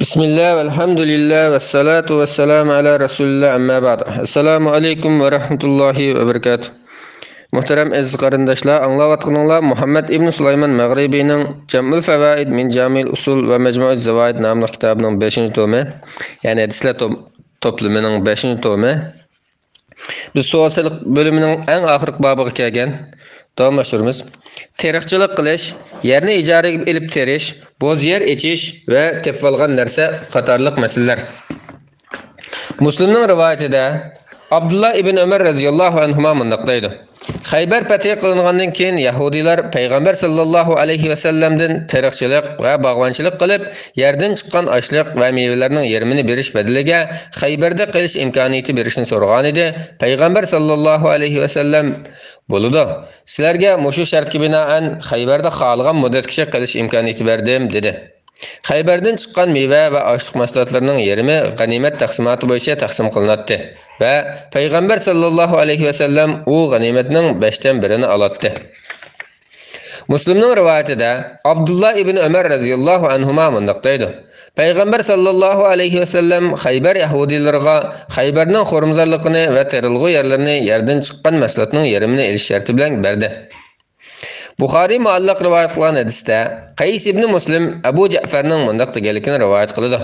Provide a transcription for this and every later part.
Bismillah, velhamdülillah, ve salatu ve selamu ala Resulullah, amma ba'd. Assalamu alaikum ve rahmetullahi ve berekatuh. Muhterem aziz qarindaşlar, anlavatqanlar Muhammed ibn Sulayman Maghribi'nin Jam'ul Fawaid min Jamil Usul ve Mecmu'uz Zawaid namlı kitabının 5. tomu, yani hadisler toplumunun 5. tomu. Biz soğusalık bölümünün en ahırq babıga kelgen. Davamlaştırımız. Terikçilik qilish, yerni ijaraga elib terish, boz yer echish ve tepib olgan narsa qatorliq masalalar. Muslimning rivoyatida Abdullah ibn Umar radhiyallohu anhuma mundaq deydi. Xaybar fathi qilingandan keyin Yahudilar Payg'ambar sallallohu alayhi va sallamdan terikchilik va bog'bonchilik qilib, yerdan chiqqan oshliq va mevalarning yarmini berish badaliga Xaybarda qilish imkoniyati berishni so'ragan edi. Payg'ambar sallallohu alayhi va sallam bo'ladi. Sizlarga mushu shartga binoan Xaybarda xohlagan muddatgacha qilish imkoniyati berdim dedi. Xaybardan chiqqan meva va oshliq mahsulotlarining yarmi g'animat taqsimoti bo'yicha taqsim qilinadi va Payg'ambar sallallohu alayhi va sallam u g'animatning 5dan 1ini oladi. Muslimning rivoyatida Abdullah ibn Umar radhiyallohu anhuma mundaq deydi. Payg'ambar sallallohu alayhi va sallam Xaybar yahudilariga Xaybarning xo'rimzorligini va terilg'u yerlarini yerdan chiqqan mahsulotning yarmini elish sharti bilan berdi. Buxoriy muallaq rivoyat qilgan hadisda Qays ibn Muslim Abu Ja'farning mundaq deganligini rivoyat qiladi.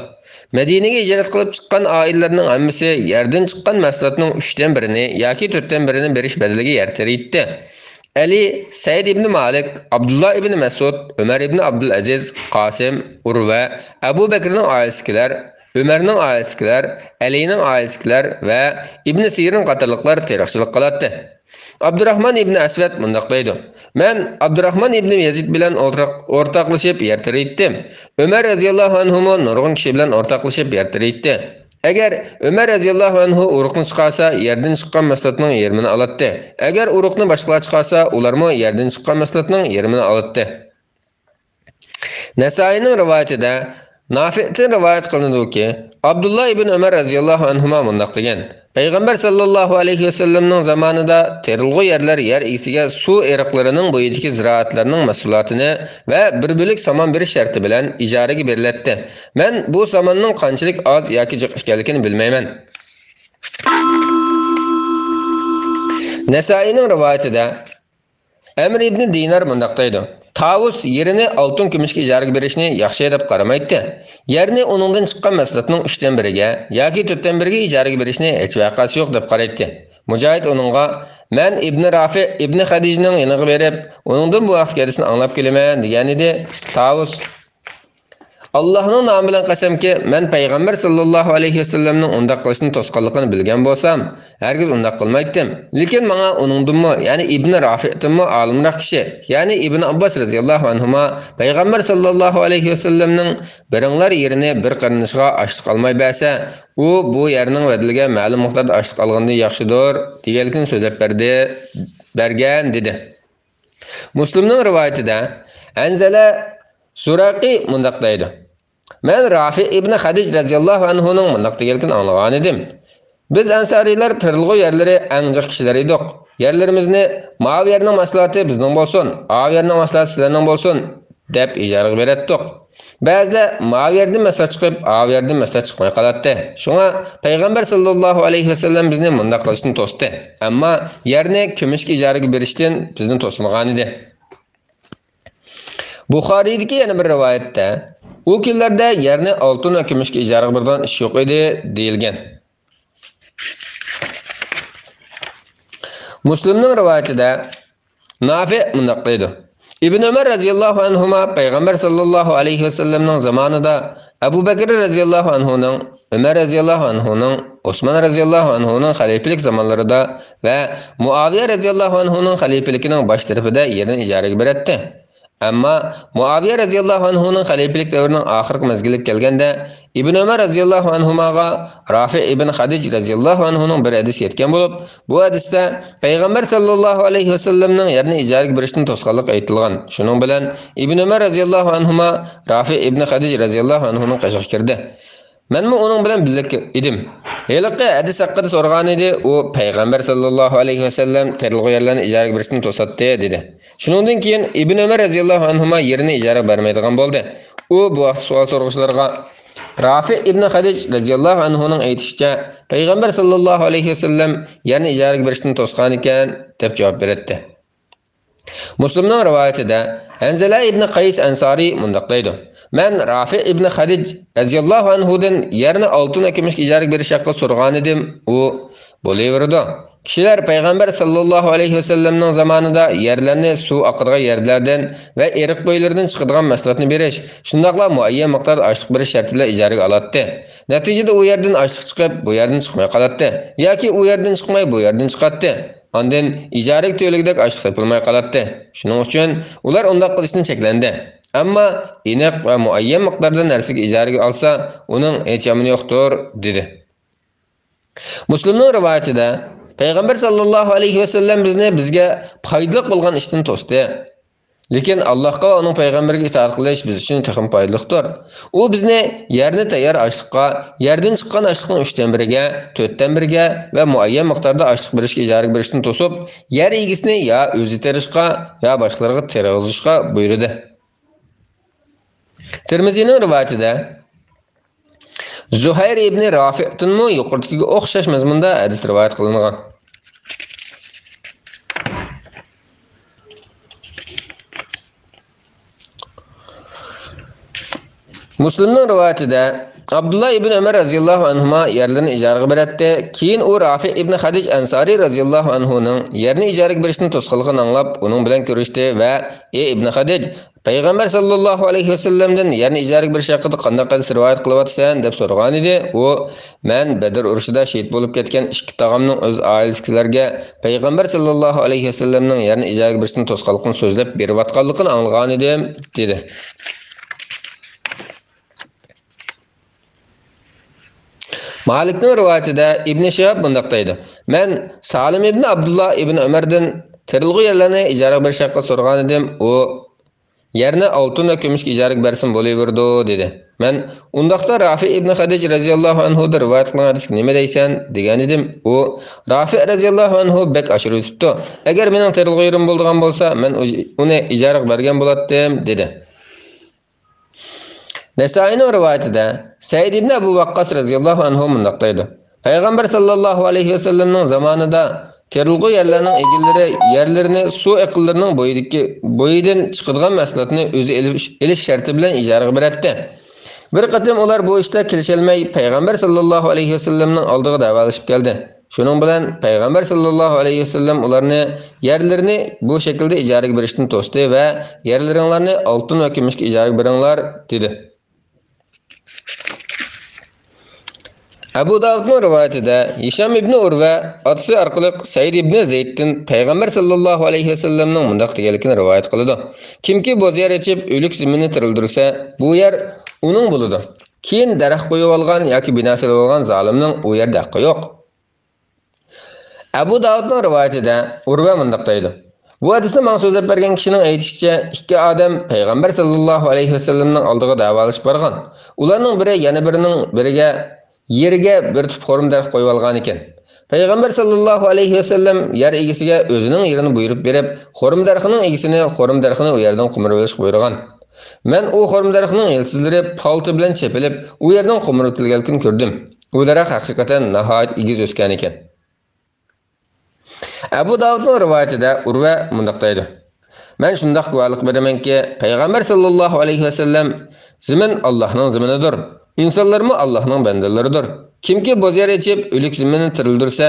Madinaga hijrat qilib chiqqan oilalarning hammasi yerdan chiqqan mahsulotning 3dan 1ini yoki 4dan 1ini berish badaliga yer teriydi. Ali, Said ibn Malik, Abdullah ibn Mas'ud, Umar ibn Abdul Aziz, Qasim, Urva, Abu Bakrning oilasikilar, Umarning oilasikilar, Alining oilasikilar va Ibn Sirin qatorliqlar terikchilik qiladi. Abdurrahman ibn Aswad mundaq deydi. Men Abdurrahman ibn Yazid bilan o'rtaqlashib yer teriydim. Umar radhiyallohu anhu nurg'un kishi bilan o'rtaqlashib yer teriydi. Agar Umar radhiyallohu anhu uruqni chiqarsa, yerdan chiqqan mahsulotning yarmini oladi. Agar uruqni boshqalar chiqarsa, ularmi yerdan chiqqan mahsulotning yarmini oladi. Nasoiyning rivoyatida Nafi'dan rivoyat qilinadiki, Abdullah ibn Umar radhiyallohu anhuma mundaq degan. Payg'ambar sallallohu alayhi va sallamning zamonida terilg'u yerlar yer egasiga suv eriqlarining bo'yidagi ziroatlarning mahsulotini va bir bo'lik somon berish sharti bilan ijaraga beriladi. Men bu somonning qanchalik oz yoki jiq ekanligini bilmayman. Nasoiyning rivoyatida Amr ibn Dinar mundaq deydi. Tavus yerini oltin kumushga ijaraga berishni yaxshi deb qaramaydi. Yerni uningdan chiqqan mahsulotning 3dan 1iga yoki 4dan 1iga ijaraga berishni hech vaqasi yo'q deb qaraydi. Mujohid uningga "Men Ibn Rafi ibn Xadijning yoniga berib, uningdan bu vaqt gadisini anglab kelaman" degan edi. Tavus Allohning nomi bilan qasamki, men payg'ambar sallallohu alayhi vasallamning undaq qilishini to'sqanligini bilgan bo'lsam, hargiz undaq qilmaydim. Lekin menga uningdanmi, ya'ni Ibn Rafi'danmi olimroq kishi, ya'ni Ibn Abbos radhiyallohu anhuma payg'ambar sallallohu alayhi vasallamning biringlar yerini bir qarinishga oshliq olmay bersa, u bu yerning vadiliga ma'lum miqdorda oshliq olganda yaxshidir deganligini so'zlab bergan dedi. Muslimning rivoyatida Anzala Suraqi mundaq deydi. Men Rafi ibn Xadij radhiyallohu anhuning mundaq deganligini anglagan edim. Biz ansariylar tirilg'u yerlari anjiq kishilar edik. Yerlarimizni "Mav yerning mahsuloti bizning bo'lsin, av yerning mahsuloti sizlarning bo'lsin" deb ijaraga beratdik. Ba'zida mav yerdan mahsulot chiqib, av yerdan mahsulot chiqmay qoladi. Shunga payg'ambar sallallohu alayhi vasallam bizni mundaq qilishni to'sdi. Ammo yerni kumushga ijaraga berishdan bizni to'smagan edi. Buxoriydagi yana bir rivoyatda u kunlarda yerni oltin va kumushga ijaraga bergan ish yo'q edi deyilgan. Muslimning rivoyatida Nafi mundaq deydi. Ibn Umar radhiyallohu anhuma payg'ambar sallallohu alayhi va sallamning zamonida Abu Bakr radhiyallohu anhuning, Umar radhiyallohu anhuning, Osman radhiyallohu anhuning xalifalik zamonlarida va Muaviya radhiyallohu anhuning xalifaligining bosh tarafida yerni ijaraga beradi. Ammo Muaviya radhiyallohu anhuning xalifalik davrining oxirgi mezgiliga kelganda Ibn Umar radhiyallohu anhumaga Rafi ibn Xadij radhiyallohu anhuning bir hadis yetgan bo'lib, bu hadisda payg'ambar sallallohu alayhi vasallamning yerni ijaraga berishni to'sqanlik aytilgan. Shuning bilan Ibn Umar radhiyallohu anhuma Rafi ibn Xadij radhiyallohu anhuning qashig'iga kirdi. Menmi uning bilan birlikda edim. Heliqi hadis haqida so'ragan edi, u payg'ambar sallallohu alayhi vasallam terilg'u yerlarni ijaraga berishni to'satdi dedi. Shuningdan keyin Ibn Umar radhiyallohu anhuma yerini ijara bermaydigan bo'ldi. U bu vaqt savol so'rg'uvchilarga Rafi ibn Hadij radhiyallohu anhuning aytishicha, payg'ambar sallallohu alayhi vasallam yerni ijaraga berishni to'sgan ekan deb javob berdi. Muslimning rivoyatida Hanzala ibn Qays Ansari mundaq deydi: "Men Rafi ibn Hadij radhiyallohu anhudan yerni oltin va kumushga ijaraga berish haqida so'ragan edim. U bo'laverdi. Kishilar payg'ambar sallallohu alayhi vasallamning zamonida yerlarni suv oqadigan yerlardan va eriq bo'ylaridan chiqadigan mahsulotni berish, shundaqla muayyan miqdorda oshliq berish sharti bilan ijaraga oladi. Natijada u yerdan oshliq chiqib, bu yerdan chiqmay qoladi, yoki u yerdan chiqmay bu yerdan chiqadi. Ondan ijaraga to'ligidek oshliq topilmay qoladi. Shuning uchun ular undaq qilishdan cheklandi. Ammo aniq va muayyan miqdorda narsaga ijaraga olsa, uning hech yomoni yo'qdir", dedi. Muslimning rivoyatida payg'ambar sallallohu alayhi vasallam bizga foydali bo'lgan ishdan to'sdi. Lekin Allohga va uning payg'ambariga itoat qilish biz uchun texim foydalidir. U bizni yerni tayyor oshliqqa, yerdan chiqqan oshliqning 3dan 1ga, 4dan 1ga va muayyan miqdorda oshliq berishga ijaraga berishni to'sib, yer egisini yo o'zi terishga, yo boshqalarga terg'izishga buyurdi. Tirmizining rivoyatida Zuhayr ibn Rafi'dan yuqoridagiga o'xshash mazmunda hadis rivoyat qilingan. Muslimning rivoyatida Abdullah ibn Umar radhiyallohu anhuma yerlarni ijaraga berdi. Keyin u Rafi ibn Hadij Ansari radhiyallohu anhuning yerni ijaraga berishni to'sqinligini anglab, uning bilan ko'rishdi va "Ey ibn Hadij, payg'ambar sallallohu alayhi vasallamdan yerni ijaraga berish haqida qanday hadis rivoyat qilyapsan?" deb so'ragan edi. U "Men Badr urushida shahid bo'lib ketgan ikki tog'amning o'z oilasilarga payg'ambar sallallohu alayhi vasallamning yerni ijaraga berishni to'sqinligini so'zlab berayotganligini anglagan edim", dedi. Malikning rivoyatida Ibn Shihab bundaq deydi: "Men Salim ibn Abdullah ibn Umardan terilg'i yerlarni ijaraga berish haqida so'ragan edim. U yerni oltin va kumushga ijaraga bersin bo'laverdi", dedi. Men undaqda Rafi ibn Hadij radhiyallohu anhu da rivoyat qilgan hadisga nima deysan degan edim. U Rafi radhiyallohu anhu bek ashir o'tibdi. Agar mening terilg'i yerim bo'lgan bo'lsa, men uni ijaraga bergan bo'lardim, dedi. Nesai'ning rivoyatida Said ibn Abu Waqqas radhiyallohu anhu mundaq deydi: "Payg'ambar sallallohu alayhi vasallamning zamonida terilg'i yerlarning egillari yerlarini suv iqillarining bo'yidan chiqadigan mahsulotni o'zi elish sharti bilan ijaraga beradi. Bir qatim ular bu ishda kelisholmay payg'ambar sallallohu alayhi vasallamning oldiga davolashib keldi. Shuning bilan payg'ambar sallallohu alayhi vasallam ularni yerlarini bu shaklda ijaraga berishni to'sdi va yerlaringlarni oltin va kumushga ijaraga beringlar, dedi. Abu Davudning rivoyatida Hisham ibn Urva otasi orqali Said ibn Zayddan payg'ambar sallallohu alayhi vasallamning mundaq deganligini rivoyat qiladi: "Kimki bo'z yer ichib o'lik ziminni tirildirsa, bu yer uning bo'ladi. Keyin daraxt qo'yib olgan yoki bino solib olgan zolimning u yerda haqqi yo'q." Abu Davudning rivoyatida Urva mundaq deydi: "Bu hadisni men so'zlab bergan kishining aytishicha, ikki odam payg'ambar sallallohu alayhi vasallamning oldiga davolashib borgan. Ularning biri yana biriga yeriga bir tup xorum daraxt qo'yib olgan ekan. Payg'ambar sallallohu alayhi vasallam yer egasiga o'zining yerini buyurib berib, xorum daraxining egisini xorum daraxini u yerdan qumir olish buyurgan. Men u xorum daraxining yiltizlari palti bilan chepilib, u yerdan qumir o'tilganligini ko'rdim. U daraxt haqiqatan nihoyat egiz o'sgan ekan." Abu Davudning rivoyatida Urva mundaq deydi: "Men shundaq guvohlik beramanki, payg'ambar sallallohu alayhi vasallam zimin Allohning ziminidir. İnsanlarmı Allah'ın bandalaridir. Kimki bo'z yer ichib o'lik ziminni tirildirsa,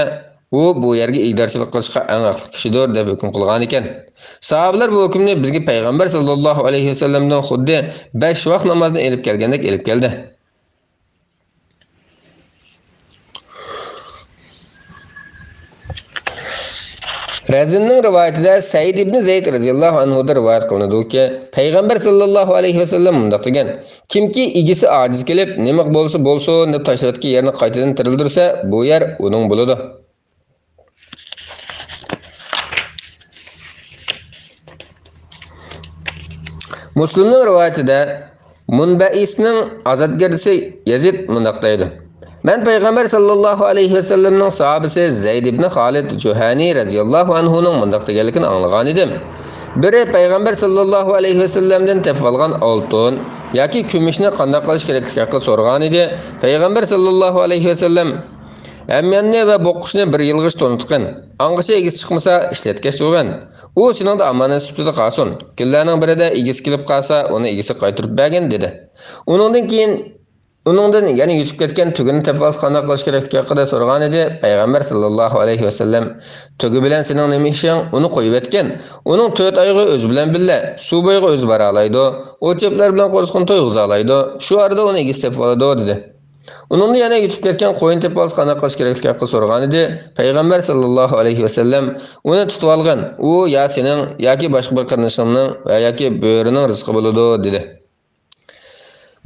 u bu yerga igdarchilik qilishga eng haqli kishidir" deb hukm qilgan ekan. Sahobalar bu hukmni bizga payg'ambar sallallohu alayhi vasallamdan xuddi 5 vaqt namozni elib kelgandek elib keldi. Razinning rivoyatida Said ibn Zayd radhiyallohu anhu da rivoyat qilinadi-ki, payg'ambar sallallohu alayhi vasallam mundaq degan: "Kimki igisi ojiz kelib, nima bo'lsin deb tashlayotgan yerni qaytadan tirildirsa, bu yer uning bo'ladi." Muslimning rivoyatida Munba'isning azadgarisi Yazid mundaq deydi: "Men payg'ambar sallallohu alayhi vasallamning sahabasi Zayd ibn Khalid Juhani radhiyallohu anhuning mundaq deganligini anglagan edim. Biri Peygamber sallallahu aleyhi ve sellem'den tepip algan altın yoki kumushni qanday qilish kerakligini haqida so'rgan edi. Peygamber sallallahu aleyhi ve sellem Әмменне ve boqishni bir yilg'ish to'nitqin. Angacha egiz chiqmasa ishlatgach bo'lgan. U seningda amonat sutida qolsin. Kunlarning birida egiz kelib qolsa, uni egisi qaytarib bergin dedi. Uningdan yana yutib ketgan tugini tepvas qanday qilish kerakligi haqida so'rgan edi. Payg'ambar sallallohu alayhi va sallam tugi bilan sening nima ishing? Uni qo'yib etgan. Uning 4 oyga o'z bilan billa suv bo'yiga o'z bora oladi. O'cheplar bilan qo'rqin to'yg'iza oladi. Shu arada uni egiz tepib oladi dedi. Uningda yana yutib ketgan qo'yin tepvas qanday qilish kerakligi haqida so'rgan edi. Payg'ambar sallallohu alayhi va sallam uni tutib olgan. U ya sening yoki boshqa bir qarindishingning va yoki bo'rining rizqi bo'ladi dedi.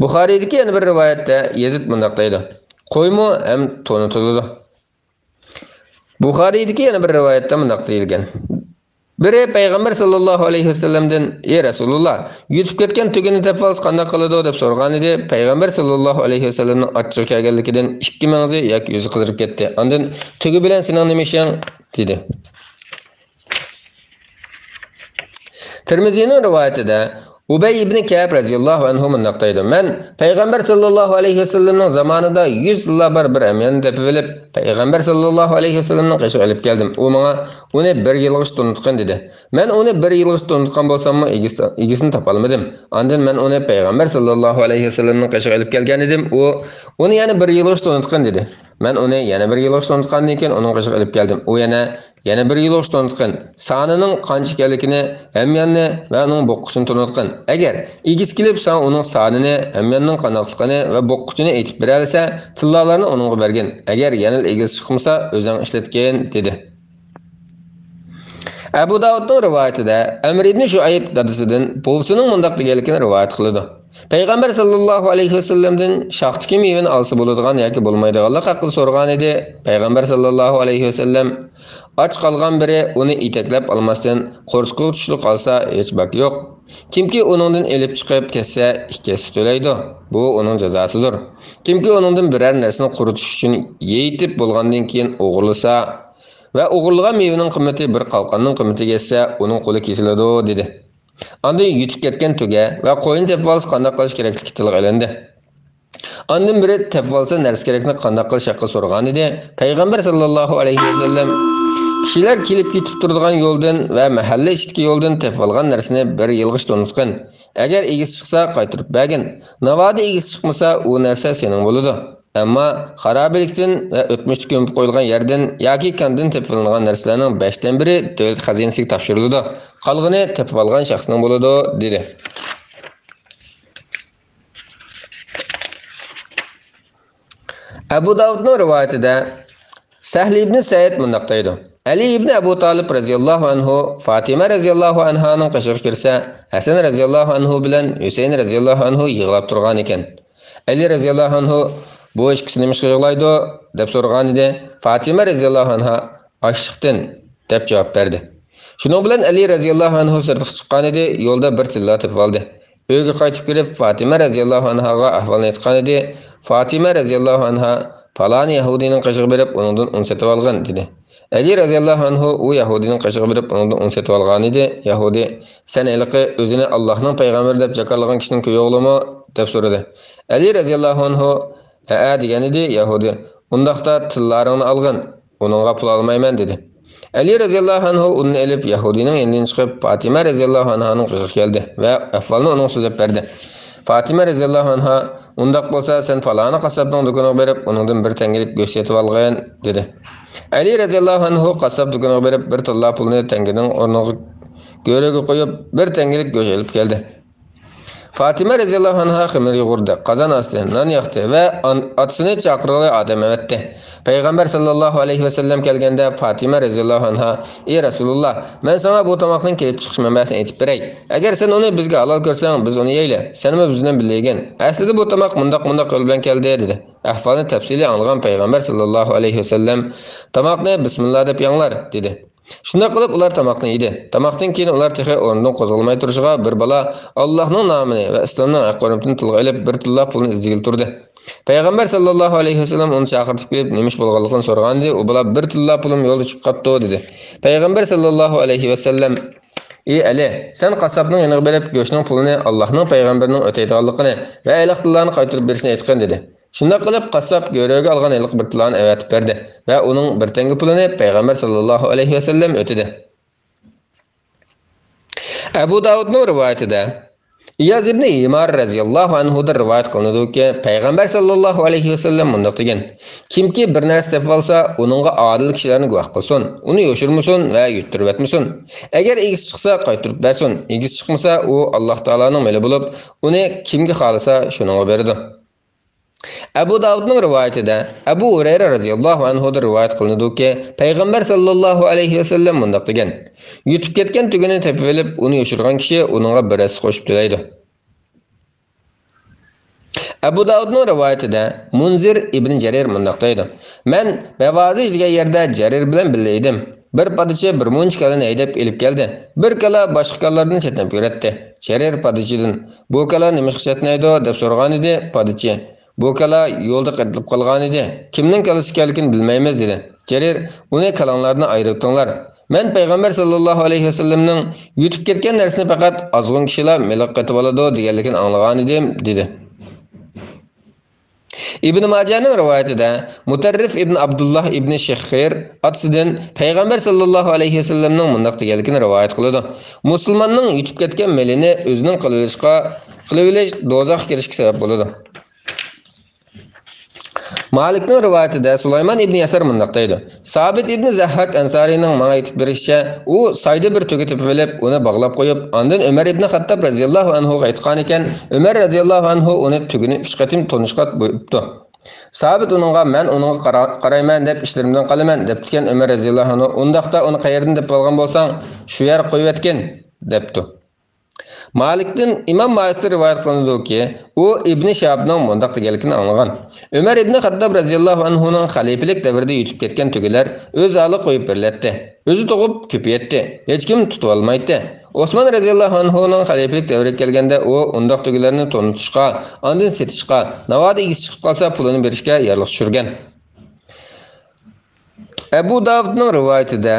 Buxoriydagi yana bir rivoyatda Yezid bunday deydi. Qo'ymu ham to'nitiladi. Buxoriydagi yana bir rivoyatda bunday deyilgan. Biri Payg'ambar sallallohu alayhi va sallamdan: "Ey Rasululloh, yutib ketgan tugini tepvas qanday qiladi?" deb so'rgan edi. Payg'ambar sallallohu alayhi va sallamning achchiq kelganligidan ikki mangzi yoki yuzi qizarib ketdi. Ondan tugi bilan sening nima ishing dedi. Tirmiziyning rivoyatida Ubay ibn Ka'b radhiyallohu anhu bunday deydi. Men Payg'ambar sallallohu alayhi va sallamning zamonida 100 yillar bir amyan tepib olib, Payg'ambar sallallohu alayhi va sallamning qishig'i olib keldim. U menga uni 1 yilg'ish to'nitgan dedi. Men uni 1 yilg'ish to'nitgan bo'lsam-mu, egisini topa olmadim. Ondan men uni Payg'ambar sallallohu alayhi va sallamning qishig'i olib kelgan edim. U uni yana 1 yilg'ish to'nitgan dedi. Men uni yana 1 yilg'ish to'nitgandan keyin uning qishig'i olib keldim. U yana 1 yilg'ish to'nitgan. Sonining qancha ekanligini, hamyanni va uning boqqishini to'nitgan. Agar egiz kelib sen uning sonini, hamyanning qanaqligini va boqqishini aytib beralsa, tillalarni uningga bergin. Agar yana egiz chiqmasa, o'zing ishlatgin dedi. Abu Davudning rivoyatida Amr ibn Shuayb dadasidan buvisining mundaq deganligini rivoyat qiladi. Payg'ambar sallallohu alayhi va sallamdan shaxtiki mevani olsa bo'ladigan yoki bo'lmaydiganlik haqida so'rgan edi. Payg'ambar sallallohu alayhi va sallam och qolgan biri uni itaklab olmasdan qo'rqib tushlik qolsa hech bak yo'q. Kimki uningdan elib chiqib ketsa ikkisi to'laydi. Bu uning jazosidir. Kimki uningdan biror narsani quritish uchun yeyitib bo'lgandan keyin o'g'irlasa va o'g'irlagan mevaning qimmati bir qalqonning qimmatiga yetsa, uning qo'li kesiladi dedi. Ondan yutib ketgan tuga va qo'yin tepib olish qanday qilish kerakligi tilga olindi. Ondan biri tepib olsa narsa kerakni qanday qilish haqida so'rgan edi. Payg'ambar sallallohu alayhi va sallam kishilar kelib ketib turadigan yo'ldan va mahalla ichidagi yo'ldan tepib olgan narsani 1 yilg'ish to'nitgan. Agar egiz chiqsa qaytarib bergin. Navoda egiz chiqmasa, u narsa sening bo'ladi. Ammo xarobelikdan va o'tmishda ko'mib qo'yilgan yerdan yoki kandan tepib olingan narsalarning 5dan biri davlat xazinasiga topshiriladi. Qolgani tepib olgan shaxsning bo'ladi dedi. Abu Davudning rivoyatida Sahl ibn Said bunday deydi. Ali ibn Abu Talib radhiyallohu anhu Fatima radhiyallohu anhaning qishig'i kirsa, Hasan radhiyallohu anhu bilan Husayn radhiyallohu anhu yig'lab turgan ekan. Ali radhiyallohu anhu bu ikkisi nima qilg'aydi deb so'ragan edi. Fatima radhiyallohu anha ochliqdan deb javob berdi. Shuning bilan Ali radhiyallohu anhu sirtga chiqqan edi, yo'lda bir tilla tepib oldi. Uyga qaytib kelib Fatima radhiyallohu anhaga ahvolni aytgan edi. Fatima radhiyallohu anha falan Yahudining qishig'i berib, uningdan un sotib olgan dedi. Ali radhiyallohu anhu u Yahudining qishig'i berib, uningdan un sotib olgan edi. Yahudi: "Sen eliqi o'zini Allohning payg'ambari deb jakarlagan kishining ko'yo'g'limi?" deb so'radi. Ali radhiyallohu anhu degan edi. Yahudi: "Undaqda tillaringni olgin, uningga pul olmayman" dedi. Ali radhiyallohu anhu uni elib Yahudining yonidan chiqib Fatima radhiyallohu anhaning qishig'iga keldi va ahvolni uning so'zlab berdi. Fatima radhiyallohu anha: "Undaq bo'lsa, sen falani qassobning do'koniga berib, uningdan 1 tangalik go'sht yetib olgin" dedi. Ali radhiyallohu anhu qassob do'koniga berib 1 tilla pulni tanganing o'rniga go'raga qo'yib 1 tangalik go'sht olib keldi. Fatima radhiyallohu anha ximir yug'urdi, qozon ostidan non yoqdi va otasini chaqirgan odam evatdi. Payg'ambar sallallohu alayhi va sallam kelganda Fatima radhiyallohu anha: "Ey Rasululloh, men sana bu tomoqning kelib chiqish manbasini aytib beray. Agar sen uni bizga halol ko'rsang, biz uni yeyli. Senmi bizdan bilgan? Aslida bu tomoq mundaq yo'l bilan keldi" dedi. Ahvolni tafsili anglagan Payg'ambar sallallohu alayhi va sallam tomoqni bismillah deb yanglar dedi. Shunda qilib ular tomoqni yedi. Tomoqdan keyin ular texi o'rnidan qo'zg'almay turishiga bir bola Allohning nomini va islomning haqoratini tilga olib 1 tilla pulni izdiga turdi. Payg'ambar sallallohu alayhi va sallam uni chaqirib kelib, nemish bo'lganligini so'ragandi. U bola 1 tilla pulim yo'lda chiqib qopti dedi. Payg'ambar sallallohu alayhi va sallam Ey Ali, sen qassobning yoniga berib go'shtning pulini Allohning payg'ambarining o'taydiganligini va ayliqlarni qaytarib berishni aytgan dedi. Shunday qilib qassob go'ro'ga olgan ayliq bir tilani avatib berdi va uning bir tanga pulini payg'ambar sallallohu alayhi vasallam o'tidi. Abu Davudning rivoyatida İyaz ibn Himar raziyallohu anhudan rivoyat qilinadiki, payg'ambar sallallohu alayhi vasallam bundoq degan: Kimki bir narsa topib olsa, uningga adil kishilarni guvoh qilsin, uni yoshirmasin va yuttirib etmasin. Agar egiz chiqsa, qaytarib bersin. Egiz chiqmasa, u Alloh taolaning meli bo'lib, uni kimga xolasa shuningga beradi. Abu Davudning rivoyatida Abu Hurayra raziyallohu anhudan rivoyat qilinadiki, payg'ambar sallallohu alayhi vasallam bundoq degan: Yutib ketgan tugini topib olib, uni yoshirgan kishi uningga birasi qo'shib to'laydi. Abu Davudning rivoyatida Munzir ibn Jarir bundoq deydi: Men Bavazi degan yerda Jarir bilan birga edim. Bir padichi bir munch kalani haydab elib keldi. Bir kala boshqa kallardan chetnab ko'ratdi. Jarir padichidan: "Bu kala nima chetnaydi?" deb so'ragan edi. Padichi: "Bu kala yo'lda qatib qolgan edi. Kimning kalasi ekanligini bilmaymiz" dedi. Jarir: "Uni kalonlarni ayirtinglar. Men payg'ambar sallallohu alayhi vasallamning yutib ketgan narsani faqat ozg'in kishilar miliq qatib oladi deganligini anglagan edim" dedi. İbn Majahning rivoyatida Mutarrif ibn Abdullah ibn Shakhir atisidan payg'ambar sallallohu alayhi vasallamning bundoq deganligini rivoyat qiladi. Musulmonning yutib ketgan melini o'zining qilib do'zaxga kirishga sabab bo'ladi. Malikning rivoyatida Sulaymon ibn Yasar bundoq deydi: Sabit ibn Zahhak Ansariyning menga aytib berishicha, u sayda bir tugi tepib olib, uni bog'lab qo'yib, ondan Umar ibn Xattob radhiyallohu anhu ga aytgan ekan, Umar radhiyallohu anhu uni tugini 3 qatim tonishqat qo'yibdi. Sabit uningga men uningga qarayman deb ishlarimdan qalaman debdigan Umar radhiyallohu anhu, undaqda uni qayerdan deb olgan bo'lsang, shu yer qo'yib etgan debdi. Malik'ten İmam Malik'te rivayet kılındı ki, o İbn Şahab'ның mundaq deganligini anglagan. Ömer ibn Xattob radhiyallohu anhu'nun xalifelik davrida yutib ketgan tugilar o'z ali qo'yib berildi. O'zi tug'ib ko'paytdi. Hech kim tutib olmaydi. Osman radhiyallohu anhu'nun xalifelik davriga kelganda u undaq tugilarni tonutishga, ondan setishga, navoda egiz chiqib qolsa pulini berishga yorliq tushirgan. Abu Davudning rivoyatida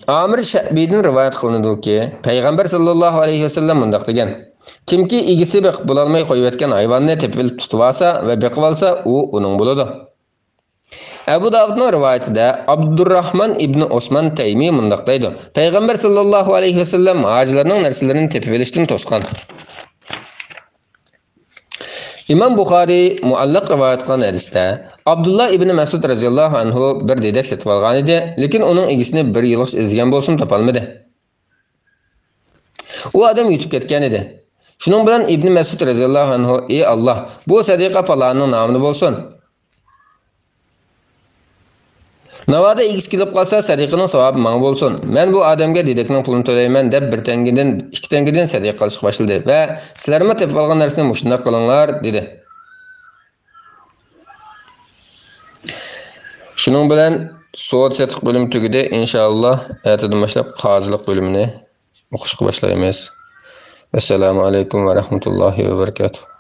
Amir Sha'biydan rivoyat qilinadiki, payg'ambar sallallohu alayhi vasallam bundoq degan: Kimki egisi beqib bo'lolmay qo'yayotgan hayvonni tepib tutib olsa va beqib olsa, u uning bo'ladi. Abu Davudning rivoyatida Abdurrahman ibn Osman Taymi bundoq deydi: Payg'ambar sallallohu alayhi vasallam hojlarning narsalarini tepib olishdan to'sgan. İmam Buxoriy muallaq rivoyat qilgan hadisda Abdullah ibn Mas'ud radhiyallohu anhu bir dedak setib olgan edi, lekin uning egisini bir yilg'ish izlagan bo'lsin topolmadi. U odam yutib ketgan edi. Shuning bilan Ibn Mas'ud radhiyallohu anhu: "Ey Alloh, bu sadiqa palonning nomini bo'lsin. Navoda egis kelib qolsa, sadiqaning savobi menga bo'lsin. Men bu odamga dedakning pulini to'layman" deb bir tangadan, 2 tangadan sadiqa qilishga boshladi va "Sizlarga tepib olgan narsani mushundaq qilinglar" dedi. Shuning bilan so'd setiq bölümü tugidi. İnşallah ertadan boshlab qozilik bölümünü o'qishga boshlaymiz. Assalomu alaykum va rahmatullohi va barakatuh.